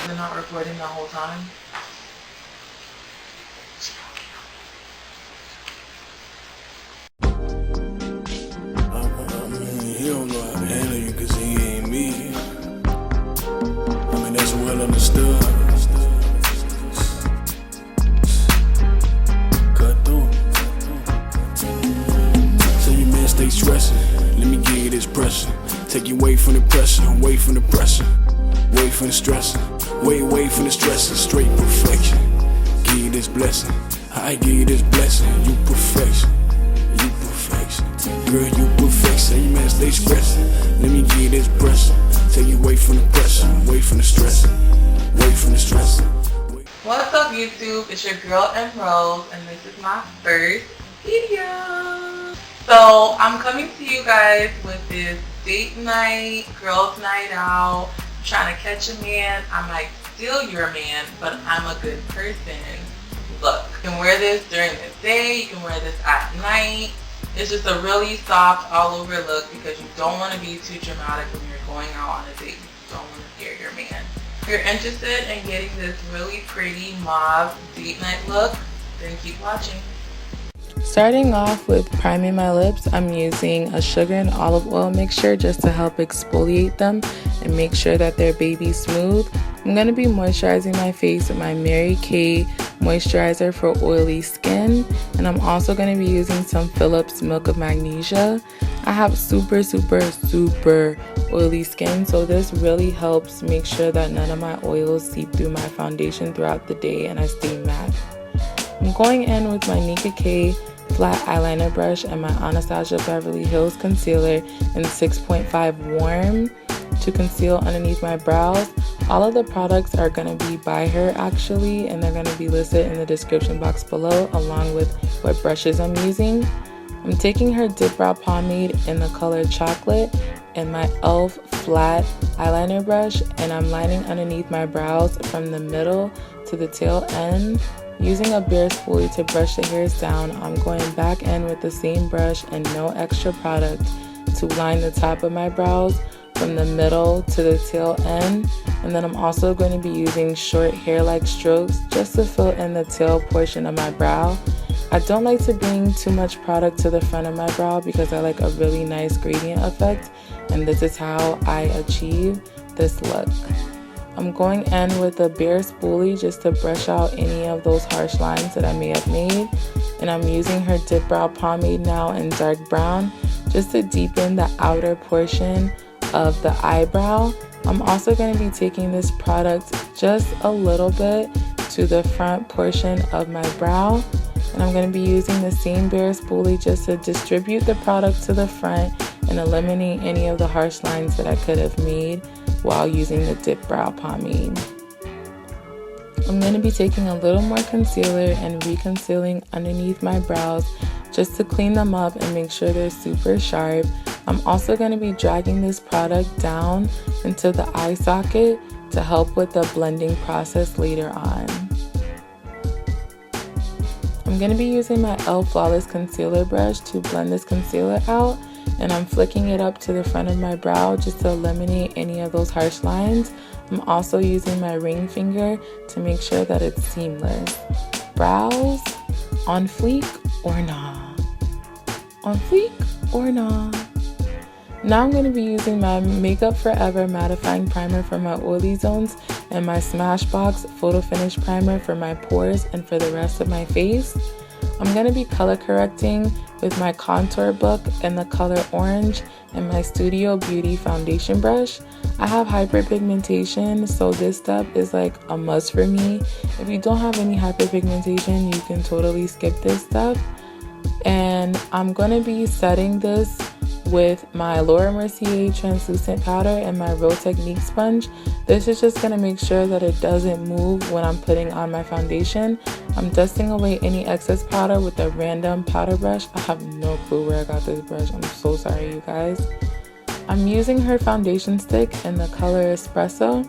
They're not recording the whole time. He don't know how to handle you cause he ain't me. I mean, that's well understood. Cut through. So your man stay stressing. Let me give you this pressure. Take you away from the pressure, away from the pressure. Wait for the stressing. Wait for the stressing. Straight perfection. Give you this blessing. I give you this blessing. You perfection. You perfection. Girl, you perfection. Say your man stay stressing. Let me give you this pressure. Take you away from the pressure. Away from the stressing. Wait from the stressing. What's up, YouTube? It's your girl Rose, and this is my first video. So I'm coming to you guys with this date night, girls night out. I'm trying to catch a man. I might steal your man, but I'm a good person. Look, you can wear this during the day, you can wear this at night. It's just a really soft all over look because you don't want to be too dramatic when you're going out on a date. You don't want to scare your man. If you're interested in getting this really pretty mauve date night look, then keep watching. Starting off with priming my lips, I'm using a sugar and olive oil mixture just to help exfoliate them and make sure that they're baby smooth. I'm going to be moisturizing my face with my Mary Kay moisturizer for oily skin, and I'm also going to be using some Phillips Milk of Magnesia. I have super oily skin, so this really helps make sure that none of my oils seep through my foundation throughout the day and I stay matte. I'm going in with my Nicka K flat eyeliner brush and my Anastasia Beverly Hills concealer in 6.5 warm to conceal underneath my brows. All of the products are going to be by her actually, and they're going to be listed in the description box below along with what brushes I'm using. I'm taking her dip brow pomade in the color chocolate and my e.l.f. flat eyeliner brush, and I'm lining underneath my brows from the middle to the tail end. Using a bare spoolie to brush the hairs down, I'm going back in with the same brush and no extra product to line the top of my brows from the middle to the tail end. And then I'm also going to be using short hair-like strokes just to fill in the tail portion of my brow. I don't like to bring too much product to the front of my brow because I like a really nice gradient effect, and this is how I achieve this look. I'm going in with a bare spoolie just to brush out any of those harsh lines that I may have made. And I'm using her dip brow pomade now in dark brown just to deepen the outer portion of the eyebrow. I'm also going to be taking this product just a little bit to the front portion of my brow. And I'm going to be using the same bare spoolie just to distribute the product to the front and eliminate any of the harsh lines that I could have made while using the dip brow pomade. I'm going to be taking a little more concealer and reconcealing underneath my brows just to clean them up and make sure they're super sharp. I'm also going to be dragging this product down into the eye socket to help with the blending process later on. I'm going to be using my e.l.f. Flawless Concealer brush to blend this concealer out, and I'm flicking it up to the front of my brow just to eliminate any of those harsh lines. I'm also using my ring finger to make sure that it's seamless. Brows on fleek or nah? On fleek or nah? Now I'm going to be using my Makeup Forever mattifying primer for my oily zones and my Smashbox Photo Finish primer for my pores and for the rest of my face. I'm going to be color correcting with my contour book in the color orange and my Stoodio Beauty foundation brush. I have hyperpigmentation, so this step is like a must for me. If you don't have any hyperpigmentation, you can totally skip this step. And I'm going to be setting this with my Laura Mercier translucent powder and my Real Technique sponge. This is just going to make sure that it doesn't move when I'm putting on my foundation. I'm dusting away any excess powder with a random powder brush. I have no clue where I got this brush. I'm so sorry, you guys. I'm using her foundation stick in the color Espresso.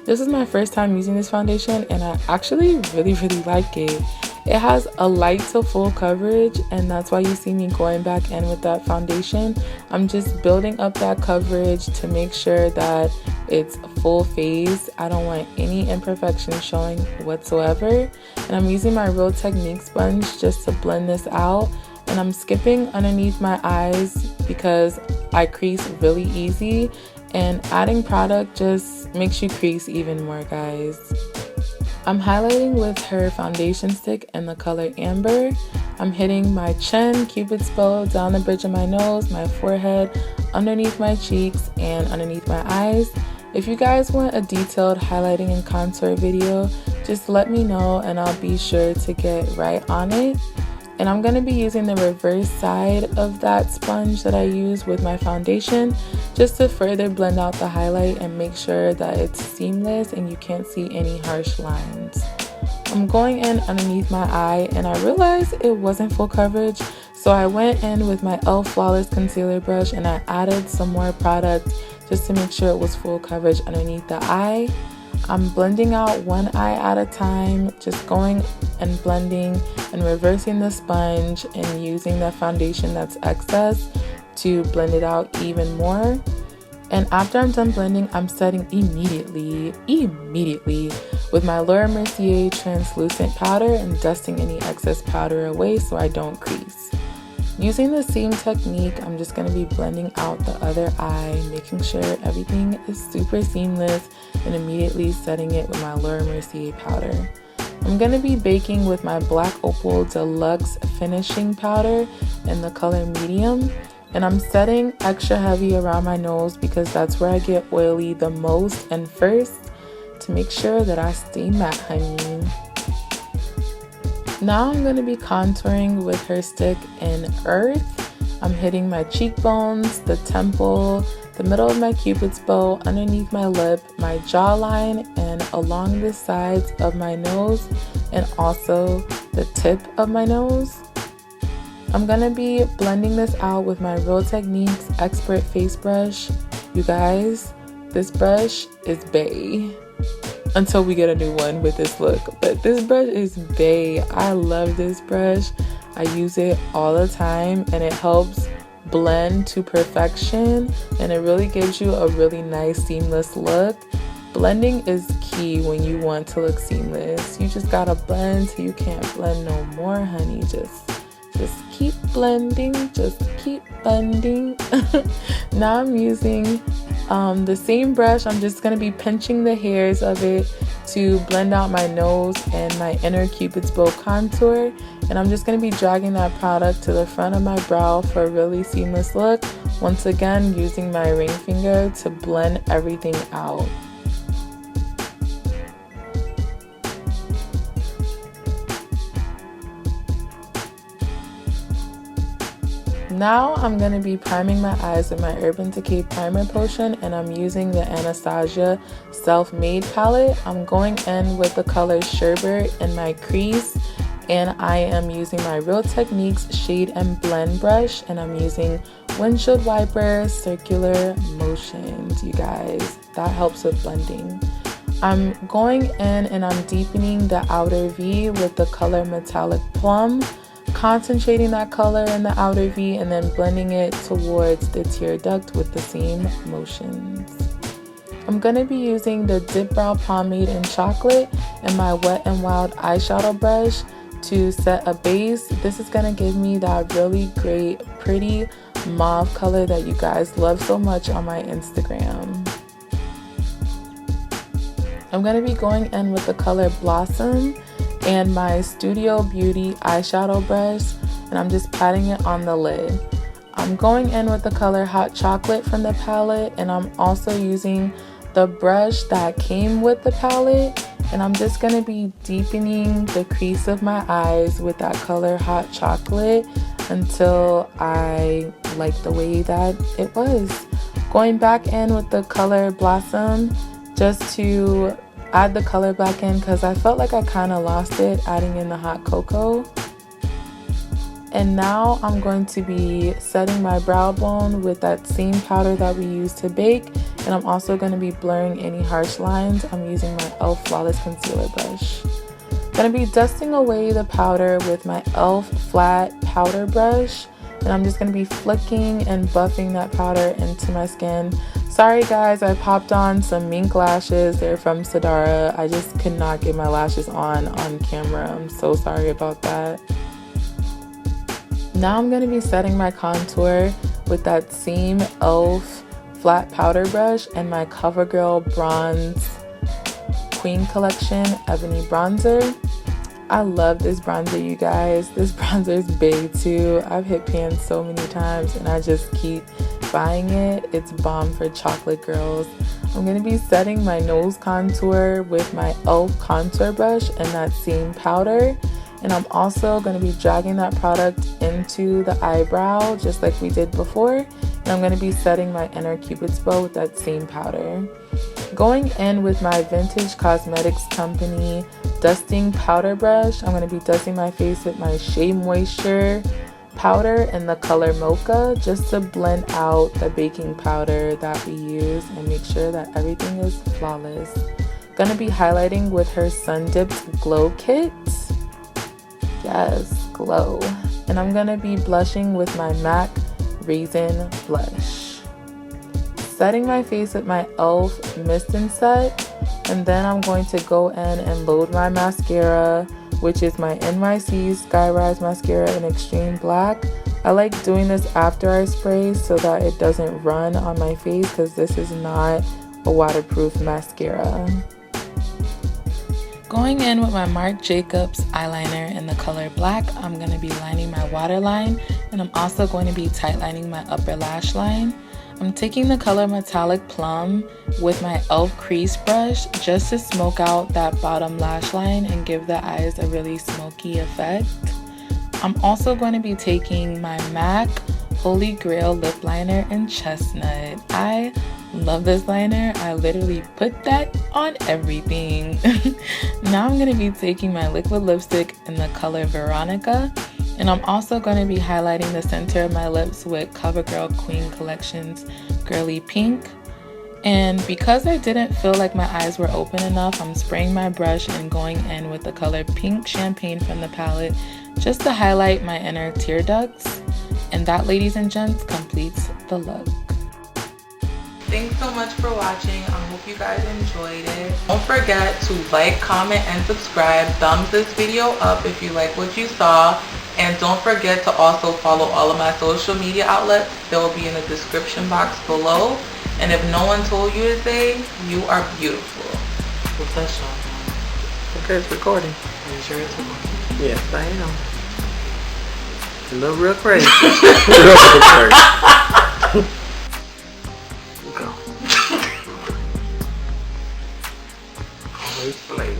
This is my first time using this foundation, and I actually really like it. It has a light to full coverage, and that's why you see me going back in with that foundation. I'm just building up that coverage to make sure that it's full phase. I don't want any imperfections showing whatsoever. And I'm using my Real Technique sponge just to blend this out. And I'm skipping underneath my eyes because I crease really easy. And adding product just makes you crease even more, guys. I'm highlighting with her foundation stick in the color Amber. I'm hitting my chin, Cupid's bow, down the bridge of my nose, my forehead, underneath my cheeks, and underneath my eyes. If you guys want a detailed highlighting and contour video, just let me know and I'll be sure to get right on it. And I'm going to be using the reverse side of that sponge that I use with my foundation just to further blend out the highlight and make sure that it's seamless and you can't see any harsh lines. I'm going in underneath my eye and I realized it wasn't full coverage, so I went in with my e.l.f. Flawless Concealer brush and I added some more product just to make sure it was full coverage underneath the eye. I'm blending out one eye at a time, just going and blending and reversing the sponge and using the foundation that's excess to blend it out even more. And after I'm done blending, I'm setting immediately with my Mercier translucent powder and dusting any excess powder away so I don't crease. Using the same technique, I'm just going to be blending out the other eye, making sure everything is super seamless, and immediately setting it with my Mercier powder. I'm going to be baking with my Black Opal Deluxe finishing powder in the color medium, and I'm setting extra heavy around my nose because that's where I get oily the most and first, to make sure that I stay matte, honey. Now I'm going to be contouring with her stick in Earth. I'm hitting my cheekbones, the temple, the middle of my Cupid's bow, underneath my lip, my jawline, and along the sides of my nose, and also the tip of my nose. I'm going to be blending this out with my Real Techniques Expert Face Brush. You guys, this brush is bae. Until we get a new one with this look, but this brush is bae. I love this brush. I use it all the time and it helps blend to perfection and it really gives you a really nice seamless look. Blending is key when you want to look seamless. You just gotta blend till you can't blend no more, honey. Just keep blending, just keep blending. Now I'm using the same brush. I'm just going to be pinching the hairs of it to blend out my nose and my inner Cupid's bow contour. And I'm just going to be dragging that product to the front of my brow for a really seamless look. Once again, using my ring finger to blend everything out. Now I'm going to be priming my eyes with my Urban Decay primer potion, and I'm using the Anastasia Self-Made palette. I'm going in with the color Sherbet in my crease, and I am using my Real Techniques Shade and Blend brush, and I'm using windshield wiper circular motions, you guys. That helps with blending. I'm going in and I'm deepening the outer V with the color Metallic Plum, concentrating that color in the outer V and then blending it towards the tear duct with the same motions. I'm going to be using the dipbrow pomade in chocolate and my Wet n Wild eyeshadow brush to set a base. This is going to give me that really great pretty mauve color that you guys love so much on my Instagram. I'm going to be going in with the color Blossom and my Studio Beauty eyeshadow brush, and I'm just patting it on the lid. I'm going in with the color Hot Chocolate from the palette, and I'm also using the brush that came with the palette, and I'm just going to be deepening the crease of my eyes with that color Hot Chocolate until I like the way that it was. Going back in with the color Blossom just to add the color back in because I felt like I kind of lost it adding in the hot cocoa. And now I'm going to be setting my brow bone with that same powder that we used to bake, and I'm also going to be blurring any harsh lines. I'm using my e.l.f. Flawless Concealer brush. I'm going to be dusting away the powder with my e.l.f. flat powder brush, and I'm just going to be flicking and buffing that powder into my skin so Sorry guys, I popped on some mink lashes. They're from Sadara. I just could not get my lashes on camera. I'm so sorry about that. Now I'm going to be setting my contour with that same e.l.f. flat powder brush and my CoverGirl Bronze Queen Collection Ebony Bronzer. I love this bronzer, you guys. This bronzer is big too. I've hit pan so many times and I just keep buying it. It's bomb for chocolate girls. I'm going to be setting my nose contour with my e.l.f. contour brush and that same powder. And I'm also going to be dragging that product into the eyebrow just like we did before. And I'm going to be setting my inner cupid's bow with that same powder. Going in with my Vintage Cosmetics Company dusting powder brush, I'm going to be dusting my face with my Shea Moisture powder in the color Mocha just to blend out the baking powder that we use and make sure that everything is flawless. Going to be highlighting with her Sun Dipped Glow Kit. Yes, glow. And I'm going to be blushing with my MAC Raisin Blush. Setting my face with my e.l.f. Mist and Set. And then I'm going to go in and load my mascara, which is my NYC Skyrise Mascara in Extreme Black. I like doing this after I spray so that it doesn't run on my face because this is not a waterproof mascara. Going in with my Marc Jacobs eyeliner in the color Black, I'm going to be lining my waterline and I'm also going to be tightlining my upper lash line. I'm taking the color Metallic Plum with my e.l.f. crease brush just to smoke out that bottom lash line and give the eyes a really smoky effect. I'm also going to be taking my MAC Holy Grail lip liner in Chestnut. I love this liner. I literally put that on everything. Now I'm going to be taking my liquid lipstick in the color Veronica. And I'm also going to be highlighting the center of my lips with CoverGirl Queen Collection's Girly Pink. And because I didn't feel like my eyes were open enough, I'm spraying my brush and going in with the color Pink Champagne from the palette just to highlight my inner tear ducts. And that, ladies and gents, completes the look. Thanks so much for watching. I hope you guys enjoyed it. Don't forget to like, comment, and subscribe. Thumbs this video up if you like what you saw. And don't forget to also follow all of my social media outlets. They will be in the description box below. And if no one told you to say, you are beautiful. Professional. Okay, it's recording. Are you sure it's recording? Yes, I am. A little real crazy. Real crazy. Go. Always play.